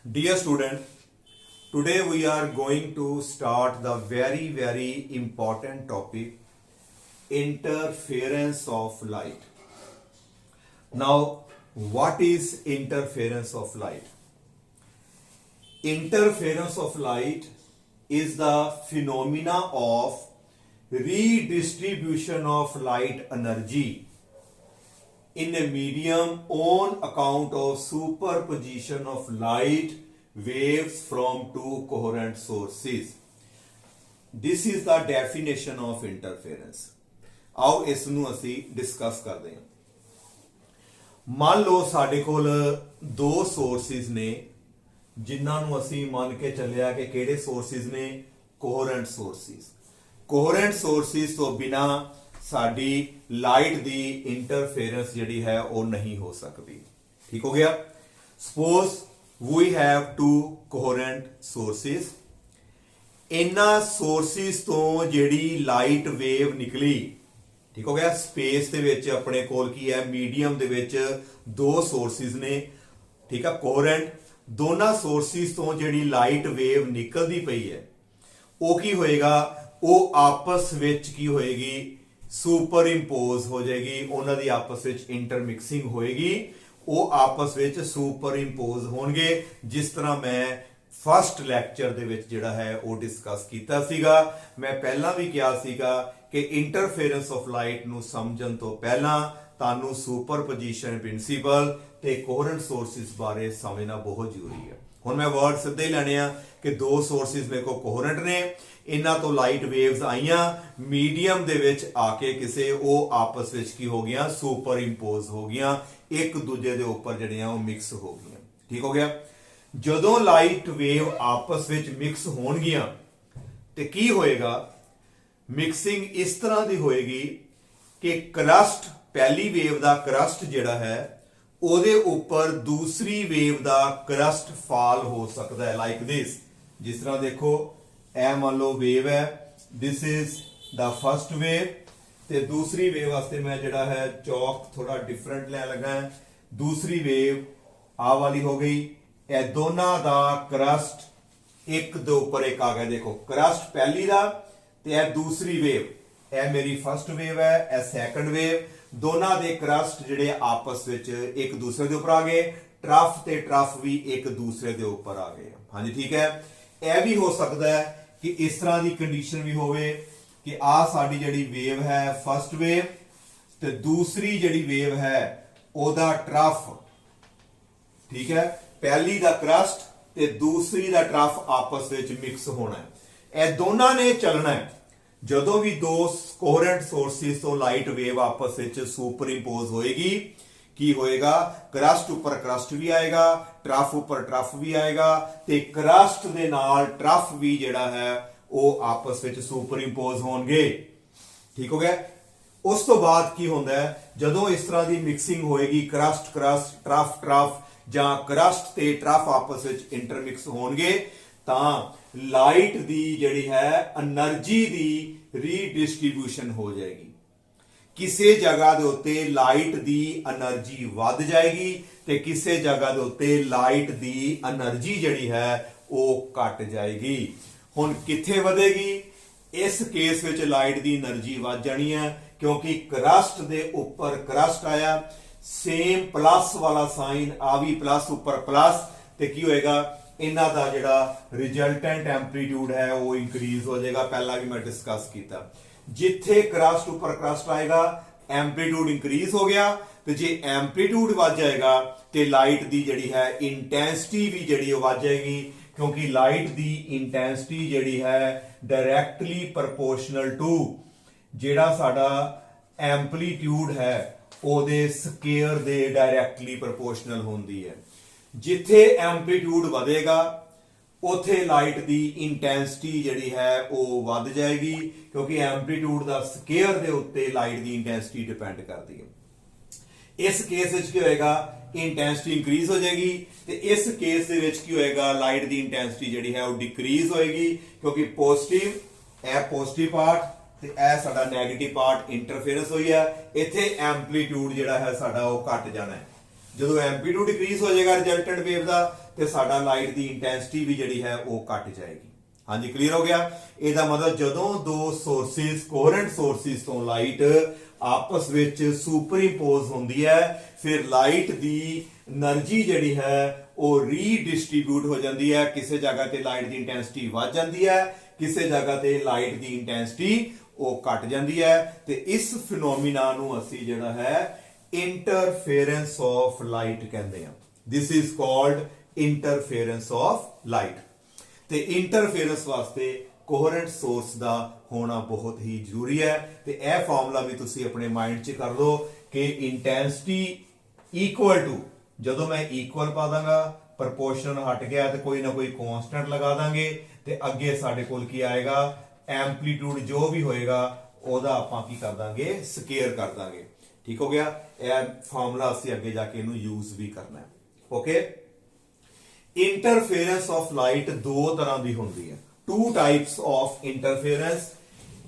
Dear student, today we are going to start the very important topic, interference of light. Now, what is interference of light? Interference of light is the phenomena of redistribution of light energy in a medium on account of superposition of light waves from two coherent sources. This is the definition of interference. आओ इस ਨੂੰ ਅਸੀਂ discuss ਕਰਦੇ ਹਾਂ। ਮੰਨ ਲਓ ਸਾਡੇ ਕੋਲ ਦੋ ਸੋਰਸਿਸ ਨੇ ਜਿਨ੍ਹਾਂ ਨੂੰ ਅਸੀਂ ਮੰਨ ਕੇ ਚੱਲਿਆ ਕਿ ਕਿਹੜੇ ਸੋਰਸਿਸ ਨੇ ਕੋਹਰੈਂਟ ਸੋਰਸਿਸ। ਕੋਹਰੈਂਟ ਸੋਰਸਿਸ ਤੋਂ ਬਿਨਾ ਸਾਡੀ ਲਾਈਟ ਦੀ ਇੰਟਰਫੇरेंस ਜਿਹੜੀ ਹੈ ਉਹ ਨਹੀਂ ਹੋ ਸਕਦੀ। ਠੀਕ ਹੋ ਗਿਆ। Suppose we have two coherent sources. ਇਹਨਾਂ ਸੋਰਸਿਸ ਤੋਂ ਜਿਹੜੀ ਲਾਈਟ ਵੇਵ ਨਿਕਲੀ, ਠੀਕ ਹੋ ਗਿਆ, ਸਪੇਸ ਦੇ ਵਿੱਚ ਆਪਣੇ ਕੋਲ ਕੀ ਹੈ, ਮੀਡੀਅਮ ਦੇ ਵਿੱਚ ਦੋ ਸੋਰਸਿਸ ਨੇ, ਠੀਕ ਆ, ਕੋਹਰੈਂਟ। ਦੋਨਾਂ ਸੋਰਸਿਸ ਤੋਂ ਜਿਹੜੀ ਲਾਈਟ ਵੇਵ ਨਿਕਲਦੀ ਪਈ ਹੈ ਉਹ ਕੀ ਹੋਏਗਾ, ਉਹ ਆਪਸ ਵਿੱਚ ਕੀ ਹੋਏਗੀ, ਸੁਪਰ ਇੰਪੋਜ਼ ਹੋ ਜਾਏਗੀ। ਉਹਨਾਂ ਦੀ ਆਪਸ ਵਿੱਚ ਇੰਟਰਮਿਕਸਿੰਗ ਹੋਏਗੀ, ਉਹ ਆਪਸ ਵਿੱਚ ਸੁਪਰ ਇੰਪੋਜ਼ ਹੋਣਗੇ, ਜਿਸ ਤਰ੍ਹਾਂ ਮੈਂ ਫਸਟ ਲੈਕਚਰ ਦੇ ਵਿੱਚ ਜਿਹੜਾ ਹੈ ਉਹ ਡਿਸਕਸ ਕੀਤਾ ਸੀਗਾ। ਮੈਂ ਪਹਿਲਾਂ ਵੀ ਕਿਹਾ ਸੀਗਾ ਕਿ ਇੰਟਰਫੇरेंस ਆਫ ਲਾਈਟ ਨੂੰ ਸਮਝਣ ਤੋਂ ਪਹਿਲਾਂ ਤੁਹਾਨੂੰ ਸੁਪਰਪੋਜੀਸ਼ਨ ਪ੍ਰਿੰਸੀਪਲ ਤੇ ਕੋਹਰੈਂਟ ਸੋਰਸਿਸ ਬਾਰੇ ਸਮਝਣਾ ਬਹੁਤ ਜ਼ਰੂਰੀ ਹੈ। ਹੁਣ ਮੈਂ ਵਰਡ ਸਿੱਧੇ ਹੀ ਲੈਣੇ ਆ ਕਿ ਦੋ ਸੋਰਸਿਸ ਮੇਰੇ ਕੋਲ ਕੋਹਰੈਂਟ ਨੇ, ਇਹਨਾਂ ਤੋਂ ਲਾਈਟ ਵੇਵਸ ਆਈਆਂ, ਮੀਡੀਅਮ ਦੇ ਵਿੱਚ ਆ ਕੇ ਕਿਸੇ ਉਹ ਆਪਸ ਵਿੱਚ ਕੀ ਹੋ ਗਈਆਂ, ਸੁਪਰ ਇੰਪੋਜ਼ ਹੋ ਗਈਆਂ, ਇੱਕ ਦੂਜੇ ਦੇ ਉੱਪਰ ਜਿਹੜੀਆਂ ਉਹ ਮਿਕਸ ਹੋ ਗਈਆਂ। ਠੀਕ ਹੋ ਗਿਆ। ਜਦੋਂ ਲਾਈਟ ਵੇਵ ਆਪਸ ਵਿੱਚ ਮਿਕਸ ਹੋਣਗੀਆਂ ਤੇ ਕੀ ਹੋਏਗਾ, ਮਿਕਸਿੰਗ ਇਸ ਤਰ੍ਹਾਂ ਦੀ ਹੋਏਗੀ ਕਿ ਕਰਸਟ, ਪਹਿਲੀ ਵੇਵ ਦਾ ਕਰਸਟ ਜਿਹੜਾ ਹੈ ਉਹਦੇ ਉੱਪਰ ਦੂਸਰੀ ਵੇਵ ਦਾ ਕਰਸਟ ਫਾਲ ਹੋ ਸਕਦਾ ਹੈ, ਲਾਈਕ ਦਿਸ। ਜਿਸ ਤਰ੍ਹਾਂ ਦੇਖੋ, ਇਹ ਮੰਨ ਲਓ ਵੇਵ ਹੈ, this is the first wave, ਤੇ ਦੂਸਰੀ ਵੇਵ ਵਾਸਤੇ ਮੈਂ ਜਿਹੜਾ ਹੈ ਚੌਕ ਥੋੜਾ ਡਿਫਰੈਂਟ ਲੈਣ ਲੱਗਾ ਹੈ। ਦੂਸਰੀ ਵੇਵ ਆਹ ਵਾਲੀ ਹੋ ਗਈ। ਇਹ ਦੋਨਾਂ ਦਾ ਕਰਸਟ ਇੱਕ ਦੇ ਉੱਪਰ ਇੱਕ ਆ ਗਿਆ। ਦੇਖੋ, ਕਰਸਟ ਪਹਿਲੀ ਦਾ ਤੇ ਇਹ ਦੂਸਰੀ ਵੇਵ, ਇਹ ਮੇਰੀ ਫਸਟ ਵੇਵ ਹੈ, ਇਹ ਸੈਕੰਡ ਵੇਵ। ਦੋਨਾਂ ਦੇ ਕਰਸਟ ਜਿਹੜੇ ਆਪਸ ਵਿੱਚ ਇੱਕ ਦੂਸਰੇ ਦੇ ਉੱਪਰ ਆ ਗਏ, ਟਰਫ ਤੇ ਟਰਫ ਵੀ ਇੱਕ ਦੂਸਰੇ ਦੇ ਉੱਪਰ ਆ ਗਏ। ਹਾਂਜੀ, ਠੀਕ ਹੈ। ਇਹ ਵੀ ਹੋ ਸਕਦਾ ਹੈ ਕਿ ਇਸ ਤਰ੍ਹਾਂ ਦੀ ਕੰਡੀਸ਼ਨ ਵੀ ਹੋਵੇ ਕਿ ਆਹ ਸਾਡੀ ਜਿਹੜੀ ਵੇਵ ਹੈ ਫਸਟ ਵੇਵ, ਤੇ ਦੂਸਰੀ ਜਿਹੜੀ ਵੇਵ ਹੈ ਉਹਦਾ ਟਰਫ, ਠੀਕ ਹੈ, ਪਹਿਲੀ ਦਾ ਕਰਸਟ ਤੇ ਦੂਸਰੀ ਦਾ ਟਰਫ ਆਪਸ ਵਿੱਚ ਮਿਕਸ ਹੋਣਾ ਹੈ। ਇਹ ਦੋਨਾਂ ਨੇ ਚੱਲਣਾ ਹੈ। ਜਦੋਂ ਵੀ ਦੋ ਕੋਹਰੈਂਟ ਸੋਰਸਿਸ ਤੋਂ ਲਾਈਟ ਵੇਵ ਆਪਸ ਵਿੱਚ ਸੁਪਰ ਇੰਪੋਜ਼ ਹੋਏਗੀ, ਕੀ ਹੋਏਗਾ, ਕਰਸਟ ਉੱਪਰ ਕਰਸਟ ਵੀ ਆਏਗਾ, ਟਰਫ ਉੱਪਰ ਟਰਫ ਵੀ ਆਏਗਾ, ਤੇ ਕਰਸਟ ਦੇ ਨਾਲ ਟਰਫ ਵੀ ਜਿਹੜਾ ਹੈ ਉਹ ਆਪਸ ਵਿੱਚ ਸੁਪਰ ਇੰਪੋਜ਼ ਹੋਣਗੇ। ਠੀਕ ਹੋ ਗਿਆ। ਉਸ ਤੋਂ ਬਾਅਦ ਕੀ ਹੁੰਦਾ ਹੈ, ਜਦੋਂ ਇਸ ਤਰ੍ਹਾਂ ਦੀ ਮਿਕਸਿੰਗ ਹੋਏਗੀ, ਕਰਸਟ ਕਰਸਟ, ਟਰਫ ਟਰਫ, ਜਾਂ ਕਰਸਟ ਤੇ ਟਰਫ ਆਪਸ ਵਿੱਚ ਇੰਟਰਮਿਕਸ ਹੋਣਗੇ, ਤਾਂ ਲਾਈਟ ਦੀ ਜਿਹੜੀ ਹੈ એનર્ਜੀ ਦੀ ਰੀਡਿਸਟ੍ਰੀਬਿਊਸ਼ਨ ਹੋ ਜਾਏਗੀ। ਕਿਸੇ ਜਗ੍ਹਾ ਦੇ ਉੱਤੇ ਲਾਈਟ ਦੀ એનર્ਜੀ ਵੱਧ ਜਾਏਗੀ ਤੇ ਕਿਸੇ ਜਗ੍ਹਾ ਦੇ ਉੱਤੇ ਲਾਈਟ ਦੀ એનર્ਜੀ ਜਿਹੜੀ ਹੈ ਉਹ ਘਟ ਜਾਏਗੀ। ਹੁਣ ਕਿੱਥੇ ਵਧੇਗੀ, ਇਸ ਕੇਸ ਵਿੱਚ ਲਾਈਟ ਦੀ એનર્ਜੀ ਵੱਧ ਜਾਣੀ ਹੈ ਕਿਉਂਕਿ ਕਰਸਟ ਦੇ ਉੱਪਰ ਕਰਸਟ ਆਇਆ, ਸੇਮ ਪਲੱਸ ਵਾਲਾ ਸਾਈਨ, ਆ ਵੀ ਪਲੱਸ ਉੱਪਰ ਪਲੱਸ, ਤੇ ਕੀ ਹੋਏਗਾ, ਇਹਨਾਂ ਦਾ ਜਿਹੜਾ ਰਿਜ਼ਲਟੈਂਟ ਐਂਪਲੀਟਿਊਡ ਹੈ ਉਹ ਇਨਕਰੀਜ਼ ਹੋ ਜਾਏਗਾ। ਪਹਿਲਾਂ ਵੀ ਮੈਂ ਡਿਸਕਸ ਕੀਤਾ, ਜਿੱਥੇ ਕਰਸਟ ਉੱਪਰ ਕਰਸਟ ਆਏਗਾ ਐਂਪਲੀਟਿਊਡ ਇਨਕਰੀਜ਼ ਹੋ ਗਿਆ, ਤੇ ਜੇ ਐਂਪਲੀਟਿਊਡ ਵੱਧ ਜਾਏਗਾ ਤੇ ਲਾਈਟ ਦੀ ਜਿਹੜੀ ਹੈ ਇੰਟੈਂਸਿਟੀ ਵੀ ਜਿਹੜੀ ਉਹ ਵੱਧ ਜਾਏਗੀ, ਕਿਉਂਕਿ ਲਾਈਟ ਦੀ ਇੰਟੈਂਸਿਟੀ ਜਿਹੜੀ ਹੈ ਡਾਇਰੈਕਟਲੀ ਪ੍ਰਪੋਰਸ਼ਨਲ ਟੂ ਜਿਹੜਾ ਸਾਡਾ ਐਂਪਲੀਟਿਊਡ ਹੈ ਉਹਦੇ ਸਕੁਅਰ ਦੇ ਡਾਇਰੈਕਟਲੀ ਪ੍ਰਪੋਰਸ਼ਨਲ ਹੁੰਦੀ ਹੈ। ਜਿੱਥੇ ਐਂਪਲੀਟਿਊਡ ਵਧੇਗਾ ਉਥੇ ਲਾਈਟ ਦੀ ਇੰਟੈਂਸਿਟੀ ਜਿਹੜੀ ਹੈ ਉਹ ਵੱਧ ਜਾਏਗੀ, ਕਿਉਂਕਿ ਐਂਪਲੀਟਿਊਡ ਦਾ ਸਕੁਅਰ ਦੇ ਉੱਤੇ ਲਾਈਟ ਦੀ ਇੰਟੈਂਸਿਟੀ ਡਿਪੈਂਡ ਕਰਦੀ ਹੈ। ਇਸ ਕੇਸ ਵਿੱਚ ਕੀ ਹੋਏਗਾ, ਇੰਟੈਂਸਿਟੀ ਇਨਕਰੀਜ਼ ਹੋ ਜਾਏਗੀ, ਤੇ ਇਸ ਕੇਸ ਦੇ ਵਿੱਚ ਕੀ ਹੋਏਗਾ, ਲਾਈਟ ਦੀ ਇੰਟੈਂਸਿਟੀ ਜਿਹੜੀ ਹੈ ਉਹ ਡਿਕਰੀਜ਼ ਹੋਏਗੀ, ਕਿਉਂਕਿ ਪੋਜ਼ਿਟਿਵ, ਇਹ ਪੋਜ਼ਿਟਿਵ ਪਾਰਟ ਤੇ ਇਹ ਸਾਡਾ ਨੈਗੇਟਿਵ ਪਾਰਟ ਇੰਟਰਫੇरेंस ਹੋਈ ਹੈ। ਇੱਥੇ ਐਂਪਲੀਟਿਊਡ ਜਿਹੜਾ ਹੈ ਸਾਡਾ ਉਹ ਘਟ ਜਾਣਾ ਹੈ। ਜਦੋਂ ਐਂਪਲੀਟਿਊਡ ਡਿਕਰੀਜ਼ ਹੋ ਜਾਏਗਾ ਰਿਜ਼ਲਟੈਂਟ ਵੇਵ ਦਾ ਤੇ ਸਾਡਾ ਲਾਈਟ ਦੀ ਇੰਟੈਂਸਿਟੀ ਵੀ ਜਿਹੜੀ ਹੈ ਉਹ ਘਟ ਜਾਏਗੀ। ਹਾਂਜੀ ਕਲੀਅਰ ਹੋ ਗਿਆ। ਇਹਦਾ ਮਤਲਬ ਜਦੋਂ ਦੋ ਸੋਰਸਿਸ ਕੋਹਰੈਂਟ ਸੋਰਸਿਸ ਤੋਂ ਲਾਈਟ ਆਪਸ ਵਿੱਚ ਸੁਪਰਇੰਪੋਜ਼ ਹੁੰਦੀ ਹੈ ਫਿਰ ਲਾਈਟ ਦੀ એનર્ਜੀ ਜਿਹੜੀ ਹੈ ਉਹ ਰੀਡਿਸਟ੍ਰੀਬਿਊਟ ਹੋ ਜਾਂਦੀ ਹੈ। ਕਿਸੇ ਜਗ੍ਹਾ ਤੇ ਲਾਈਟ ਦੀ ਇੰਟੈਂਸਿਟੀ ਵੱਧ ਜਾਂਦੀ ਹੈ, ਕਿਸੇ ਜਗ੍ਹਾ ਤੇ ਲਾਈਟ ਦੀ ਇੰਟੈਂਸਿਟੀ ਉਹ ਘਟ ਜਾਂਦੀ ਹੈ ਤੇ ਇਸ ਫਿਨੋਮੀਨਾ ਨੂੰ ਅਸੀਂ ਜਿਹੜਾ ਹੈ ਇੰਟਰਫੇਰੈਂਸ ਆਫ ਲਾਈਟ ਕਹਿੰਦੇ ਆ। This is called interference of light. ਤੇ ਇੰਟਰਫੇਰੈਂਸ ਵਾਸਤੇ ਕੋਹਰੈਂਟ ਸੋਰਸ ਦਾ ਹੋਣਾ ਬਹੁਤ ਹੀ ਜ਼ਰੂਰੀ ਹੈ ਤੇ ਇਹ ਫਾਰਮੂਲਾ ਵੀ ਤੁਸੀਂ ਆਪਣੇ ਮਾਈਂਡ 'ਚ ਕਰ ਲਓ ਕਿ ਇੰਟੈਂਸਿਟੀ ਇਕੁਅਲ ਟੂ, ਜਦੋਂ ਮੈਂ ਇਕੁਅਲ ਪਾ ਦਾਂਗਾ ਪ੍ਰਪੋਰਸ਼ਨ ਹਟ ਗਿਆ ਤੇ ਕੋਈ ਨਾ ਕੋਈ ਕਾਂਸਟੈਂਟ ਲਗਾ ਦਾਂਗੇ ਤੇ ਅੱਗੇ ਸਾਡੇ ਕੋਲ ਕੀ ਆਏਗਾ ਐਂਪਲੀਟਿਊਡ ਜੋ ਵੀ ਹੋਏਗਾ ਉਹਦਾ ਆਪਾਂ ਕੀ ਕਰ ਦਾਂਗੇ ਸਕੁਅਰ ਕਰ ਦਾਂਗੇ। ਠੀਕ ਹੋ ਗਿਆ। ਇਹ ਫਾਰਮੂਲਾ ਅਸੀਂ ਅੱਗੇ ਜਾ ਕੇ ਇਹਨੂੰ ਯੂਜ਼ ਵੀ ਕਰਨਾ ਹੈ। ਓਕੇ। ਇੰਟਰਫੇਰੈਂਸ ਆਫ ਲਾਈਟ ਦੋ ਤਰ੍ਹਾਂ ਦੀ ਹੁੰਦੀ ਹੈ। Two types of interference.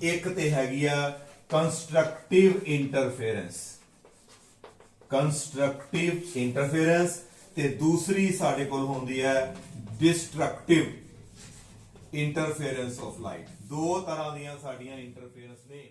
ਇੱਕ ਤੇ ਹੈਗੀ ਆ ਕੰਸਟਰਕਟਿਵ ਇੰਟਰਫੇਰੈਂਸ, ਕੰਸਟਰਕਟਿਵ ਇੰਟਰਫੇਰੈਂਸ ਤੇ ਦੂਸਰੀ ਸਾਡੇ ਕੋਲ ਹੁੰਦੀ ਹੈ ਡਿਸਟਰਕਟਿਵ ਇੰਟਰਫੇਰੈਂਸ ਆਫ ਲਾਈਟ। ਦੋ ਤਰ੍ਹਾਂ ਦੀਆਂ ਸਾਡੀਆਂ ਇੰਟਰਫੇਰੈਂਸ ਨੇ।